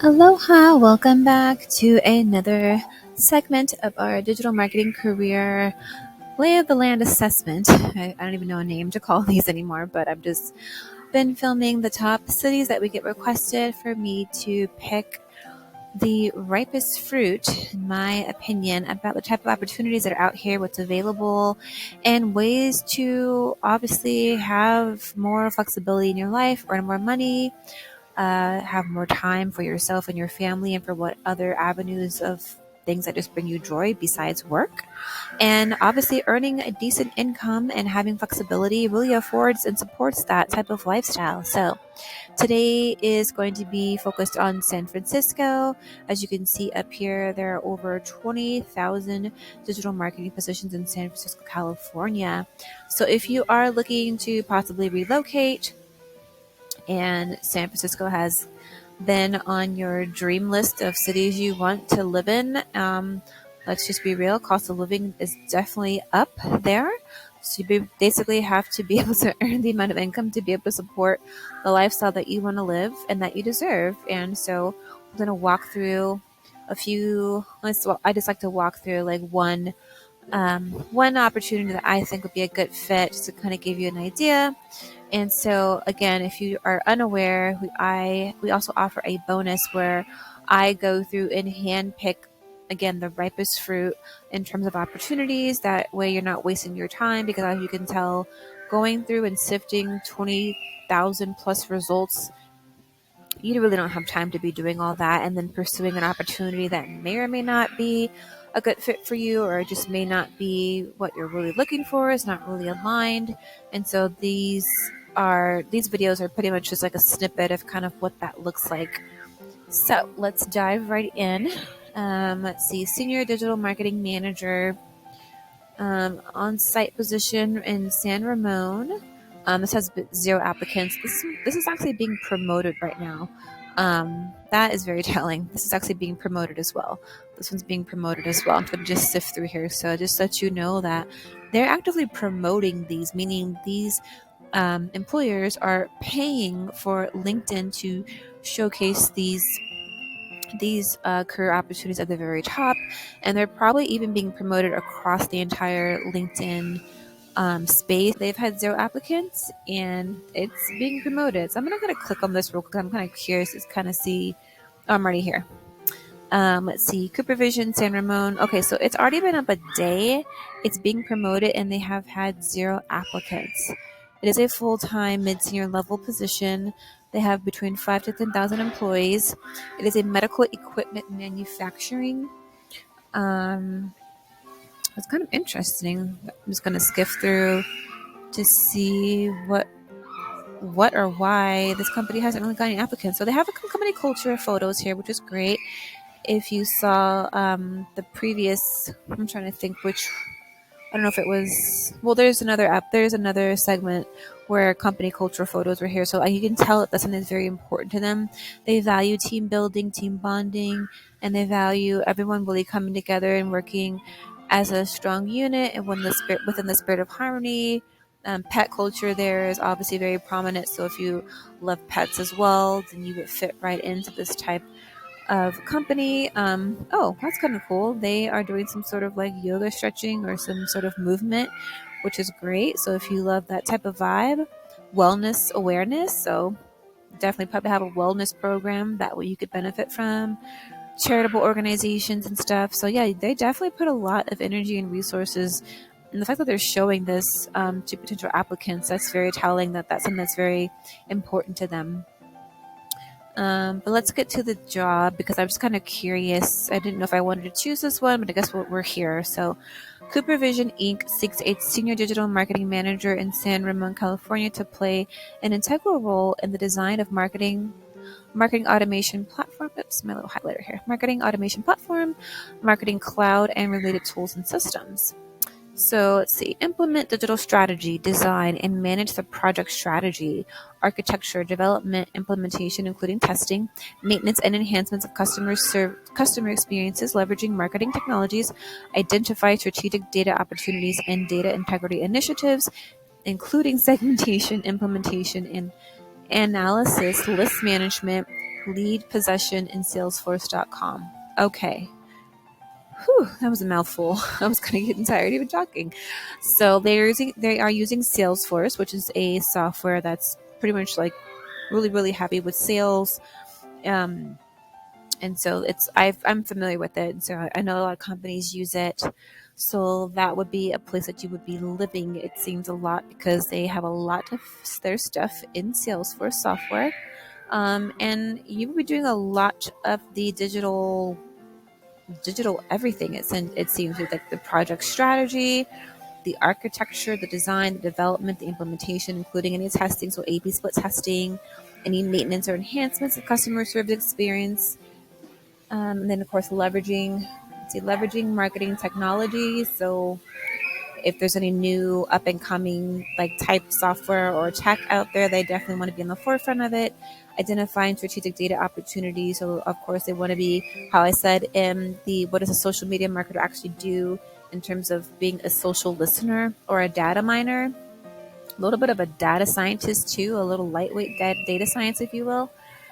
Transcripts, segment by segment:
Aloha, welcome back to another segment of our digital marketing career lay of the land assessment. I don't even know a name to call these anymore, but I've just been filming the top cities that we get requested for me to pick the ripest fruit, in my opinion, about the type of opportunities that are out here, what's available, and ways to obviously have more flexibility in your life, earn more money, have more time for yourself and your family, and for what other avenues of things that just bring you joy besides work. And obviously, earning a decent income and having flexibility really affords and supports that type of lifestyle. So, today is going to be focused on San Francisco. As you can see up here, there are over 20,000 digital marketing positions in San Francisco, California. So, if you are looking to possibly relocate, and San Francisco has been on your dream list of cities you want to live in, let's just be real, cost of living is definitely up there. So basically have to be able to earn the amount of income to be able to support the lifestyle that you want to live and that you deserve. And so I'm going to walk through a few, well, I just like to walk through like one opportunity that I think would be a good fit, just to kind of give you an idea. And so again, if you are unaware, we also offer a bonus where I go through and handpick again the ripest fruit in terms of opportunities. That way you're not wasting your time, because as you can tell, going through and sifting 20,000 plus results, you really don't have time to be doing all that and then pursuing an opportunity that may or may not be a good fit for you, or just may not be what you're really looking for, is not really aligned. And so these videos are pretty much just like a snippet of kind of what that looks like. So let's dive right in. Let's see, senior digital marketing manager, on-site position in San Ramon. This has 0 applicants. This is actually being promoted right now. That is very telling. This is actually being promoted as well. This one's being promoted as well. I'm going to just sift through here. So just let you know that they're actively promoting these, meaning these employers are paying for LinkedIn to showcase these career opportunities at the very top, and they're probably even being promoted across the entire LinkedIn space. They've had 0 applicants and it's being promoted. So I'm not going to click on this real quick. I'm kind of curious to kind of see. Oh, I'm already here. Let's see, Cooper Vision, San Ramon. Okay, so it's already been up a day. It's being promoted and they have had 0 applicants. It is a full-time mid-senior level position. They have between 5 to 10,000 employees. It is a medical equipment manufacturing. It's kind of interesting. I'm just going to skiff through to see what or why this company hasn't really got any applicants. So they have a company culture photos here, which is great. If you saw the previous, I'm trying to think which, I don't know if it was, well, there's another segment where company culture photos were here. So you can tell that that's something that's very important to them. They value team building, team bonding, and they value everyone really coming together and working as a strong unit and within the spirit of harmony. Pet culture there is obviously very prominent. So if you love pets as well, then you would fit right into this type of company. Oh, that's kind of cool. They are doing some sort of like yoga stretching or some sort of movement, which is great. So if you love that type of vibe, wellness awareness, so definitely probably have a wellness program that way you could benefit from, charitable organizations and stuff. So yeah, they definitely put a lot of energy and resources. And the fact that they're showing this to potential applicants, that's very telling that that's something that's very important to them. But let's get to the job, because I'm just kind of curious. I didn't know if I wanted to choose this one, but I guess we're here. So Cooper Vision Inc. seeks a senior digital marketing manager in San Ramon, California to play an integral role in the design of marketing automation platform. Oops, my little highlighter here. Marketing automation platform, marketing cloud, and related tools and systems. So let's see, implement digital strategy, design, and manage the project strategy, architecture, development, implementation, including testing, maintenance, and enhancements of customer experiences, leveraging marketing technologies, identify strategic data opportunities and data integrity initiatives, including segmentation, implementation, and analysis, list management, lead possession in Salesforce.com. Okay. Whew, that was a mouthful. I was kind of getting tired even talking. So they are using Salesforce, which is a software that's pretty much like really really happy with sales. Um, and so I'm familiar with it. So I know a lot of companies use it. So that would be a place that you would be living. It seems a lot because they have a lot of their stuff in Salesforce software. And you would be doing a lot of the digital everything. It seems with like the project strategy, the architecture, the design, the development, the implementation, including any testing, so A/B split testing, any maintenance or enhancements of customer service experience, and then of course leveraging marketing technology. So if there's any new up and coming like type software or tech out there, they definitely want to be on the forefront of it. Identifying strategic data opportunities. So of course they want to be, how I said, in the what does a social media marketer actually do in terms of being a social listener or a data miner, a little bit of a data scientist too, a little lightweight data science, if you will,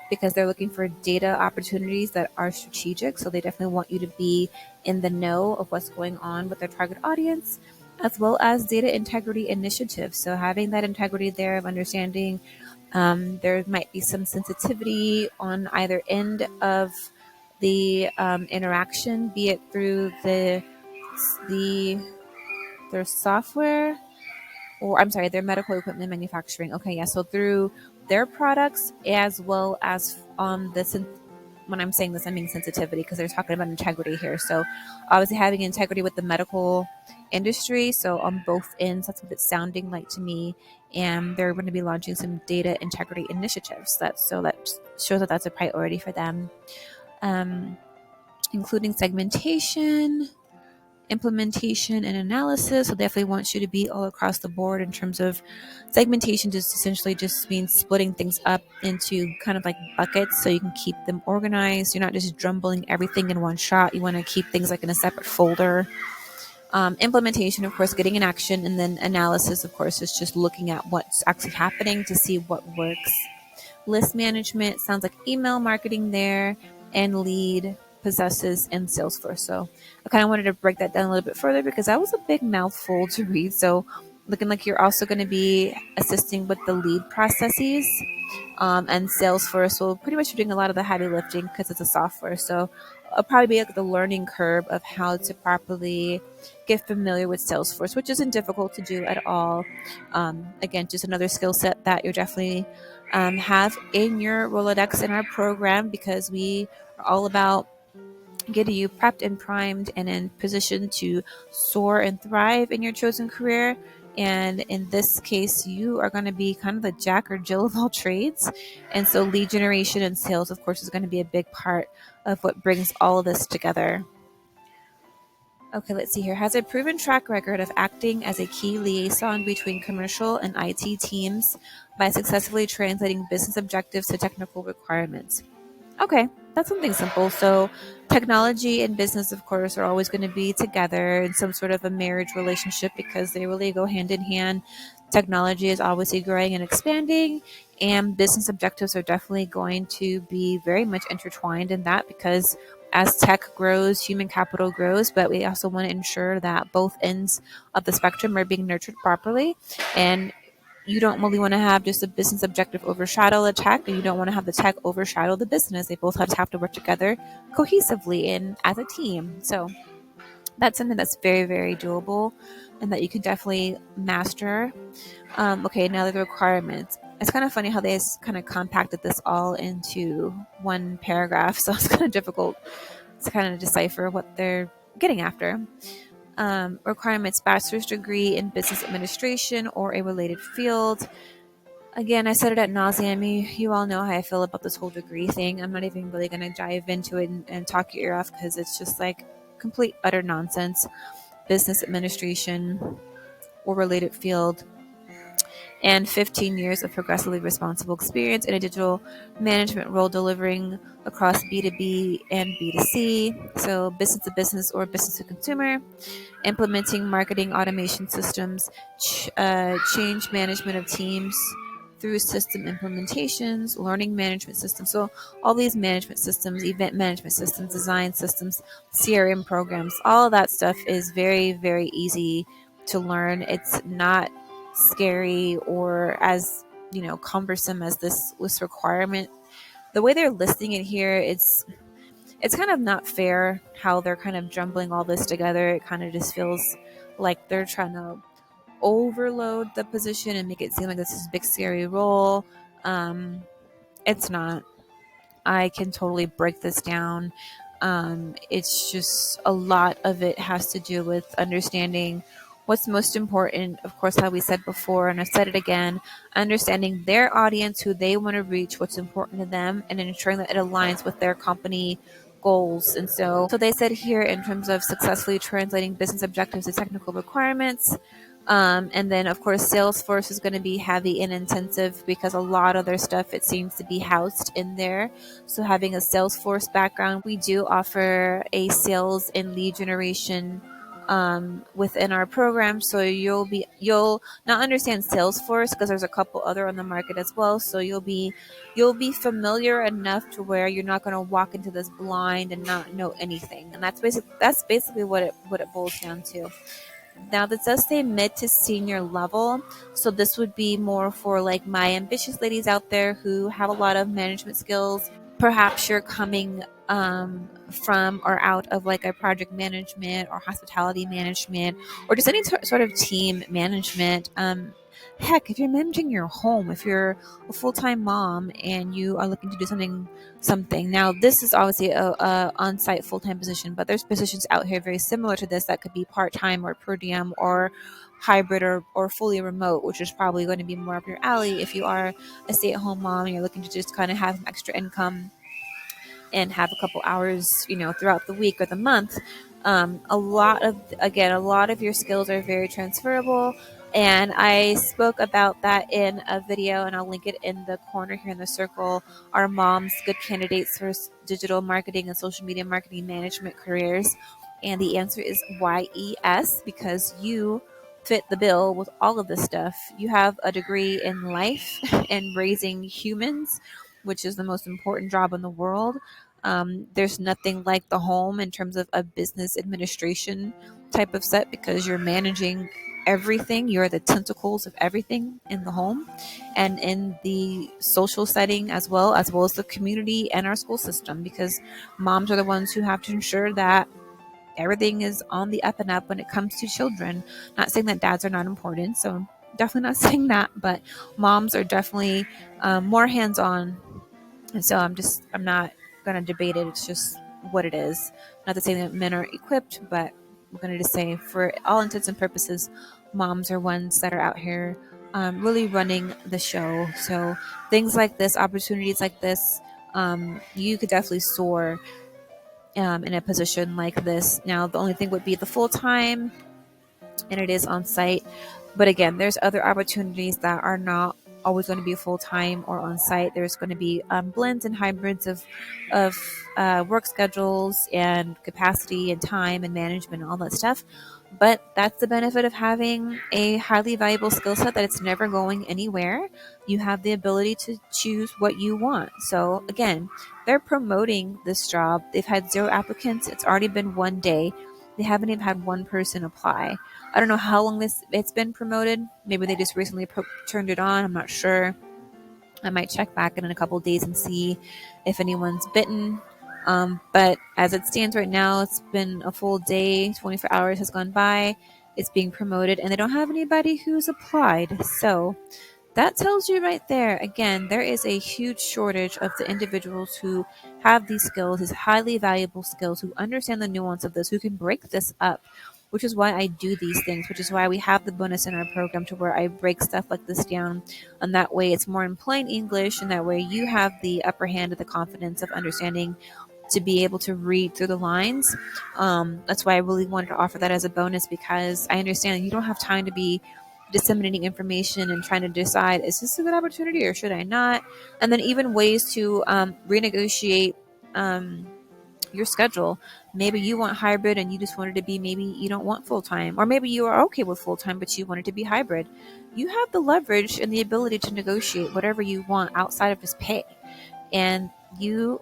because they're looking for data opportunities that are strategic. So they definitely want you to be in the know of what's going on with their target audience, as well as data integrity initiatives. So having that integrity there of understanding there might be some sensitivity on either end of the interaction, be it through the their software, or I'm sorry, their medical equipment manufacturing. Okay, yeah. So through their products as well as on when I'm saying this, I mean sensitivity because they're talking about integrity here. So obviously having integrity with the medical industry. So on both ends, that's what it's sounding like to me. And they're going to be launching some data integrity initiatives. That shows that that's a priority for them, um, including segmentation, implementation, and analysis. So definitely wants you to be all across the board in terms of segmentation. Just essentially just means splitting things up into kind of like buckets so you can keep them organized. You're not just drumbling everything in one shot. You want to keep things like in a separate folder. Implementation, of course, getting in action, and then analysis, of course, is just looking at what's actually happening to see what works. List management sounds like email marketing there, and lead possesses in Salesforce. So I kind of wanted to break that down a little bit further because that was a big mouthful to read. So looking like you're also going to be assisting with the lead processes. And Salesforce will pretty much be doing a lot of the heavy lifting because it's a software. So it'll probably be like the learning curve of how to properly get familiar with Salesforce, which isn't difficult to do at all. Again, just another skill set that you're definitely have in your Rolodex in our program, because we are all about getting you prepped and primed and in position to soar and thrive in your chosen career. And in this case, you are going to be kind of the jack or Jill of all trades. And so lead generation and sales, of course, is going to be a big part of what brings all of this together. Okay, let's see here. Has a proven track record of acting as a key liaison between commercial and IT teams by successfully translating business objectives to technical requirements. Okay, that's something simple. So, technology and business, of course, are always going to be together in some sort of a marriage relationship because they really go hand in hand. Technology is obviously growing and expanding, and business objectives are definitely going to be very much intertwined in that, because as tech grows, human capital grows, but we also want to ensure that both ends of the spectrum are being nurtured properly. And you don't really want to have just a business objective overshadow the tech, and you don't want to have the tech overshadow the business. They both have to work together cohesively and as a team. So that's something that's very, very doable and that you can definitely master. Okay, now the requirements. It's kind of funny how they kind of compacted this all into one paragraph, so it's kind of difficult to kind of decipher what they're getting after. Requirements: bachelor's degree in business administration or a related field. Again, I said it at nauseam. You all know how I feel about this whole degree thing. I'm not even really going to dive into it and talk your ear off because it's just like complete, utter nonsense. Business administration or related field, and 15 years of progressively responsible experience in a digital management role delivering across B2B and B2C, so business to business or business to consumer, implementing marketing automation systems, change management of teams through system implementations, learning management systems. So all these management systems, event management systems, design systems, CRM programs, all of that stuff is very, very easy to learn. It's not scary or as, cumbersome as this requirement. The way they're listing it here, it's kind of not fair how they're kind of jumbling all this together. It kind of just feels like they're trying to overload the position and make it seem like this is a big scary role. It's not. I can totally break this down. It's just a lot of it has to do with understanding what's most important. Of course, how we said before, and I've said it again, understanding their audience, who they want to reach, what's important to them, and ensuring that it aligns with their company goals. And so they said here in terms of successfully translating business objectives to technical requirements. And then, of course, Salesforce is going to be heavy and intensive because a lot of their stuff, it seems to be housed in there. So having a Salesforce background, we do offer a sales and lead generation within our program. So you'll not understand Salesforce because there's a couple other on the market as well. So you'll be familiar enough to where you're not going to walk into this blind and not know anything. And that's basically what it boils down to. Now, this does say mid to senior level. So this would be more for like my ambitious ladies out there who have a lot of management skills. Perhaps you're coming from or out of like a project management or hospitality management or just any sort of team management. Heck, if you're managing your home, if you're a full-time mom and you are looking to do something. Now, this is obviously a on-site full-time position, but there's positions out here very similar to this that could be part-time or per diem or hybrid or fully remote, which is probably going to be more up your alley if you are a stay-at-home mom and you're looking to just kind of have some extra income and have a couple hours, throughout the week or the month. A lot of your skills are very transferable. And I spoke about that in a video, and I'll link it in the corner here in the circle. Are moms good candidates for digital marketing and social media marketing management careers? And the answer is YES, because you fit the bill with all of this stuff. You have a degree in life and raising humans, which is the most important job in the world. There's nothing like the home in terms of a business administration type of set because you're managing everything. You're the tentacles of everything in the home and in the social setting as well as the community and our school system, because moms are the ones who have to ensure that everything is on the up and up when it comes to children. Not saying that dads are not important, so definitely not saying that, but moms are definitely more hands-on. And so I'm not going to debate it. It's just what it is. Not to say that men are equipped, but I'm going to just say for all intents and purposes, moms are ones that are out here really running the show. So things like this, opportunities like this, you could definitely soar in a position like this. Now, the only thing would be the full time, and it is on site. But again, there's other opportunities that are not always going to be full time or on site. There's going to be blends and hybrids of work schedules and capacity and time and management and all that stuff. But that's the benefit of having a highly valuable skill set, that it's never going anywhere. You have the ability to choose what you want. So again, they're promoting this job. They've had 0 applicants. It's already been 1 day. They haven't even had one person apply. I don't know how long it's been promoted. Maybe they just recently turned it on. I'm not sure. I might check back in a couple of days and see if anyone's bitten. But as it stands right now, it's been a full day. 24 hours has gone by. It's being promoted, and they don't have anybody who's applied. So that tells you right there, again, there is a huge shortage of the individuals who have these skills, these highly valuable skills, who understand the nuance of this, who can break this up, which is why I do these things, which is why we have the bonus in our program to where I break stuff like this down. And that way it's more in plain English, and that way you have the upper hand of the confidence of understanding to be able to read through the lines. That's why I really wanted to offer that as a bonus, because I understand you don't have time to be disseminating information and trying to decide, is this a good opportunity or should I not? And then even ways to renegotiate your schedule. Maybe you want hybrid and you just wanted to be, maybe you don't want full time, or maybe you are okay with full time, but you wanted to be hybrid. You have the leverage and the ability to negotiate whatever you want outside of just pay. And you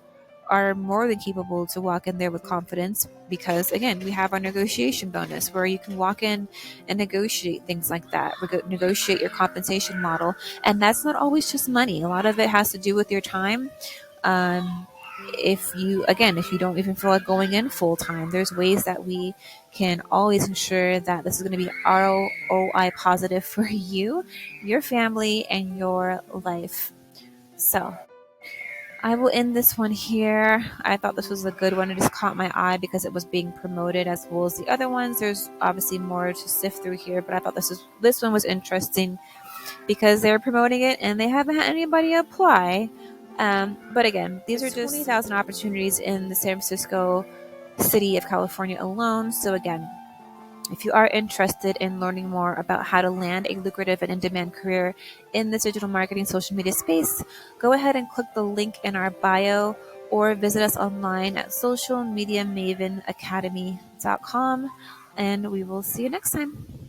are more than capable to walk in there with confidence because, again, we have our negotiation bonus where you can walk in and negotiate things like that, negotiate your compensation model. And that's not always just money, a lot of it has to do with your time. um, if you don't even feel like going in full time, there's ways that we can always ensure that this is going to be ROI positive for you, your family, and your life. So I will end this one here. I thought this was a good one. It just caught my eye because it was being promoted as well as the other ones. There's obviously more to sift through here, but I thought this one was interesting because they're promoting it and they haven't had anybody apply. But again, these are just 20,000 opportunities in the San Francisco city of California alone. So again, if you are interested in learning more about how to land a lucrative and in-demand career in the digital marketing social media space, go ahead and click the link in our bio or visit us online at socialmediamavenacademy.com, and we will see you next time.